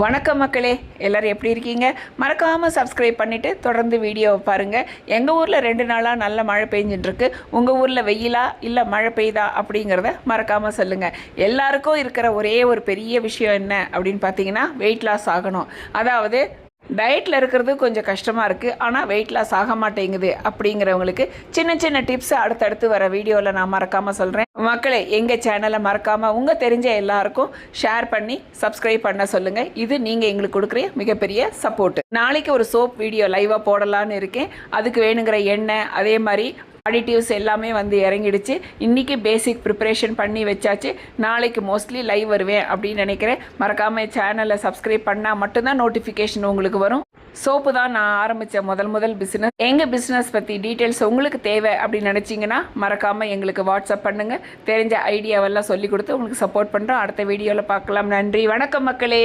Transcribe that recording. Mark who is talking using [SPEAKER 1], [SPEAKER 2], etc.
[SPEAKER 1] வணக்கம் மக்களே, எல்லோரும் எப்படி இருக்கீங்க? மறக்காமல் சப்ஸ்கிரைப் பண்ணிவிட்டு தொடர்ந்து வீடியோவை பாருங்கள். எங்கள் ஊரில் 2 நாளாக நல்ல மழை பெஞ்சின்ட்டுருக்கு. உங்கள் ஊரில் வெயிலா இல்லை மழை பெய்யுதா அப்படிங்கிறத மறக்காமல் சொல்லுங்கள். எல்லாருக்கும் இருக்கிற ஒரே ஒரு பெரிய விஷயம் என்ன அப்படின்னு பார்த்தீங்கன்னா, வெயிட் லாஸ் ஆகணும். அதாவது டயட்டில் இருக்கிறது கொஞ்சம் கஷ்டமாக இருக்குது, ஆனால் வெயிட் லாஸ் ஆக மாட்டேங்குது அப்படிங்கிறவங்களுக்கு சின்ன சின்ன டிப்ஸ் அடுத்தடுத்து வர வீடியோவில் நான் மறக்காமல் சொல்கிறேன். மக்களே, எங்கள் சேனலை மறக்காமல் உங்கள் தெரிஞ்ச எல்லாருக்கும் ஷேர் பண்ணி சப்ஸ்கிரைப் பண்ண சொல்லுங்கள். இது நீங்கள் எங்களுக்கு கொடுக்குற மிகப்பெரிய சப்போர்ட். நாளைக்கு ஒரு சோப் வீடியோ லைவாக போடலான்னு இருக்கேன். அதுக்கு வேணுங்கிற எண்ணெய், அதே மாதிரி அடிட்டிவ்ஸ் எல்லாமே வந்து இறங்கிடுச்சு. இன்றைக்கி பேசிக் ப்ரிப்பரேஷன் பண்ணி வச்சாச்சு. நாளைக்கு மோஸ்ட்லி லைவ் வருவேன் அப்படின்னு நினைக்கிறேன். மறக்காமல் சேனலை சப்ஸ்கிரைப் பண்ணால் மட்டும்தான் நோட்டிஃபிகேஷன் உங்களுக்கு வரும். சோப்பு தான் நான் ஆரம்பித்த முதல் பிஸ்னஸ். எங்கள் பிஸ்னஸ் பற்றி டீட்டெயில்ஸ் உங்களுக்கு தேவை அப்படின்னு நினச்சிங்கன்னா மறக்காமல் எங்களுக்கு வாட்ஸ்அப் பண்ணுங்கள். தெரிஞ்ச ஐடியாவெல்லாம் சொல்லி கொடுத்து உங்களுக்கு சப்போர்ட் பண்ணுறோம். அடுத்த வீடியோவில் பார்க்கலாம். நன்றி, வணக்கம் மக்களே.